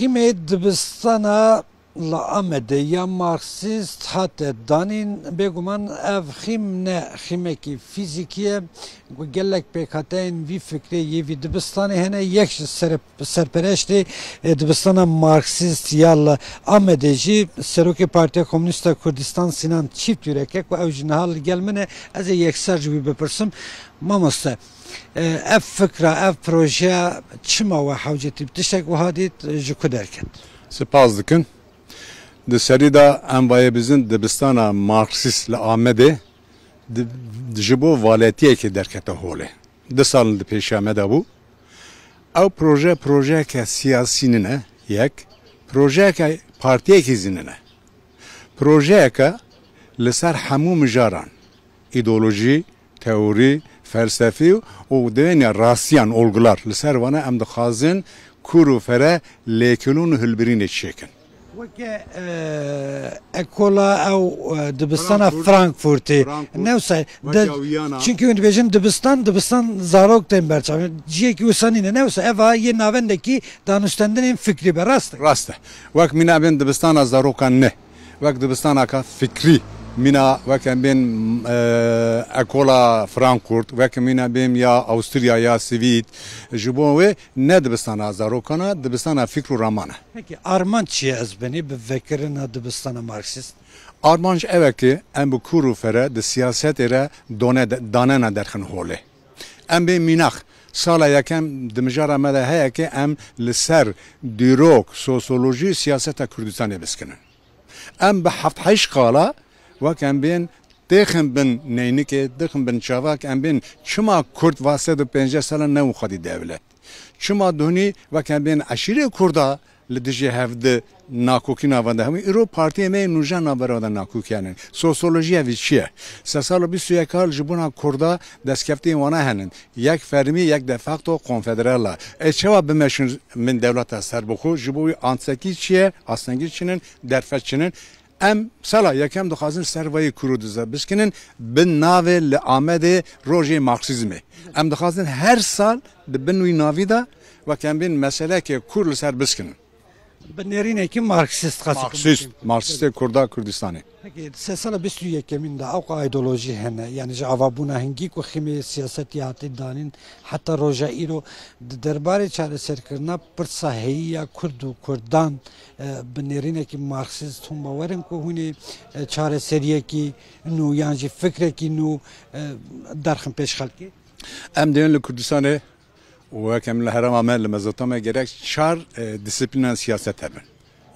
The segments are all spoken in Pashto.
خیمه دبستانا لامده یا مارکسیست حتی دانین بگومان اف خیم نه خیمه کی فیزیکیه و گلک پیکاتین وی فکری یه وی دبستانه هنه یک سرپرشتی دبستانا مارکسیست یا لامده جی سروک پارتی کمونیست کردستان سینان چیفت یورکک و او جنحال گلمنه از یک سرجوی بپرسم مامسته اف فکره اف پروژه چما و حوجتی بتشتک و هادید جکو درکت سپاس دکن د سری دا ام وای بزن دبستانا مارکسیست لآمده جبو والتیه که درکته هوله ده سال ده پیش آمده بو او پروژه که سیاسی نه یک پروژه که پارتیه که زینه پروژه که لسر همو مجاران ایدئولوژی تئوری فلسفی و دنیا راسیان olgular لسر وانه ام دخازن کورو فره لیکلون هلبرین چیکن وكا اكولا او دبستان فرانكفورتي نوسا çünkü اون بيجن دبستان زاروك تن برچا جيك وسانين نوسا اوا ي ناوندكي دانشتندن فكري راست وك مينا بين دبستان زاروكان نه وك دبستان کا فكري مينا وك بين اكولا فرانكفورت وك مينا بين يا اوستريا يا سويد جبوه نه دبستان زاروكانا دبستان فكر رامانه Peki Arman çiğ ezbeni befekrin dibistana Marksist? Armanj evki em bu kuru fere de siyaset ere danena derxin hole. Em be minak sala yakem dimjara mele heye ki em li ser dîrok sosyoloji siyaseta Kurdistanê biskinin. Em bi heft heş qala wek em bên dêxin bin neynikê dêxin bin çavak em bên çima Kurd vasê du pênce salan ne xwedî devlet. Çima donî wek em bên eşîrê Kurda li dijî hevde nakokî navanda hemî îro partiyê me nûjan navberada nakokîyanin. Sosyolojiya vî çi ye? Se sala bîst kal ji bona Kurda destkeftiyên wana henin. Yek fermî yek de facto konfederala. Çawa bimeşin min devleta serbixwe ji bo wî ansekî çi ye? Astengî çinin derfet çinin. Em sala yekem dixwazin servayê Kurdîza biskinin bin navê li Amedê rojê Marksîzmê. Em dixwazin her sal di bin wî navî da wek em bên meselekê Kurd li ser biskinin. Benerineki Marksist Marksist Kurda Kurdistanê. Peki sesala bir sürü yekeminde avqa ideoloji hene yani javabuna hengik ve ximi siyaseti hatî danin hatta roja îro derbarê çareserkirina pirsa heyiya Kurd û Kurdan benerineki Marksist hûn bawerin ku hûnê çareseriyekî nû yan jî fikrekî nû derxin pêş xelkê? Em dêin li Kurdistanê وكم الهرم مال مزوتما جرك شار ديسيبلين سياسة هبن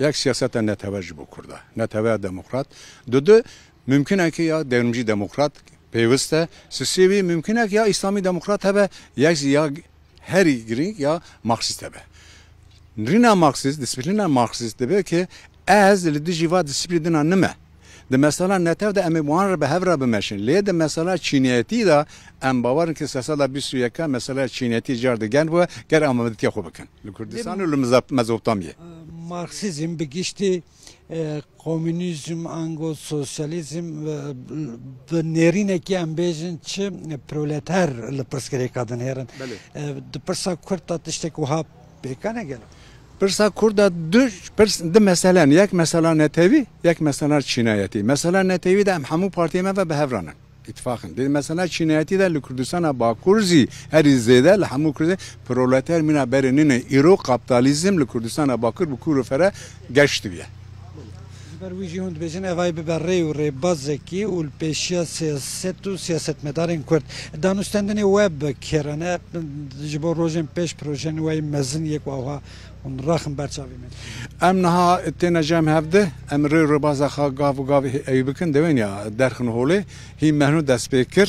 يك سياسة نتواجب كردا نتواجب ديمقراط دو ممكن أن يا ديرمجي ديمقراط بيوسته سيسيبي ممكن أن يا إسلامي ديمقراط هبه يك يا هري جريك يا ماركسيست هبه نرينا ماركسيست ديسيبلين ماركسيست ده كي از اللي ديجيفا ديسيبلين نما ده مثلا نتاو ده امي وان به هفرا بمشن ليه ده مثلا چینیتی دا ام باور که سال 21 مثلا چینیتی جارد گن و گر آمادگی خوب بکن لکردستان و مزوبتامیه مارکسیزم بگیشتی komünizm, ango sosyalizm ve nerineki ambejin çi proleter li perskere kadın herin. De persa kurta tiştek uha bekane gel. Persa Kurda de mesela yek mesela netevi yek mesela çinayeti. Mesela netevi de hamu partiyeme ve behevranın. İttifakın. De mesela çinayeti de Kürdistan'a Bakurzi her izlede le hamu Kürdi proleter mina berenine iro kapitalizm Kürdistan'a Bakur bu kuru fere geçti diye. Berwici hund bejin evay biberre u rebazeki ul peşya siyasetu siyasetmedarın Kurd. Danıştandını web kerane jibo rojen peş projen ve mezin yek wa ونراخم برچاوی من. ام نها تینا جام هفته ام رو بازا خا گاو ایبکن دوین یا درخن هوله هی مهنو دست بکر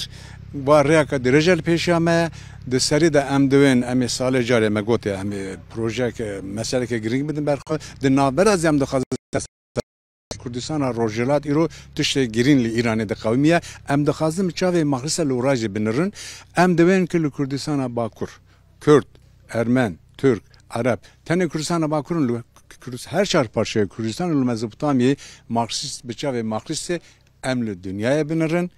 و ریاک درجال پیشامه د سری د ام دوین ام سال جاری مگوت ام پروژه که مسئله که گرینگ بدن برخ د نابر از ام د خاز کردستان روجلات ایرو تشت گرین لی ایران د قومیه ام د خازم چاوی مخلص لوراج بنرن ام دوین که کردستان باکور کرد ارمن ترک Arap. Tane Kürdistan'a bakırın her çar parçaya Kürdistan ulu Mezopotamya Marksist bıça ve Marksist emli dünyaya binirin.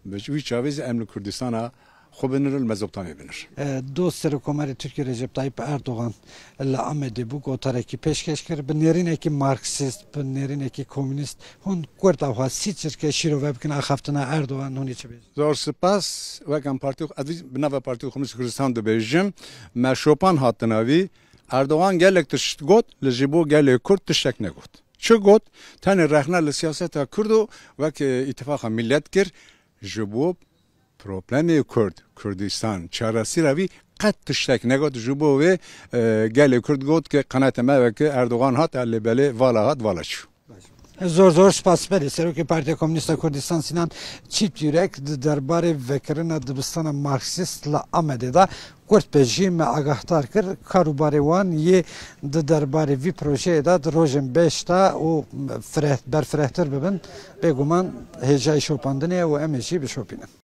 Ve çaviz emli Kürdistan'a خو بنر المزوبتان بنر دوست سرکوماری ترکیه رجب طایب اردوغان لعمدی بو گوتارکی پیشکش کرد به نرینکی مارکسیست به نرینکی کمونیست هون کرد آوها سیچر که شیرو وبکن آخفتنا اردوغان هونی چه بیش زور سپاس وکم پارتی ادوی بنوا پارتی کمونیست کردستان دو بیجم ما شوپان هاتناوی اردوغان گلک تشت گوت لجبو گلک کرد تشک نگوت چه گوت تن رخنه لسیاست کردو وک اتفاق ملت کر جبو problemi Kurd, Kurdistan çaresi ravi قد تشتک نگات جبو و گل کرد گوت که قنات ما و که اردوغان هات علی بله والا هات والا چو زور سپاس بری سروکی پارتی کمونیست کردستان سینان چیپ یورک درباره وکرن دبستان مارکسیست لا آمده دا کرد رژیم آگاهتر کرد کاروباری وان یه درباره وی پروژه دا روزن 5 تا و برفرهتر ببین بگومان هجای شوپاندنه و امجی بشوپینه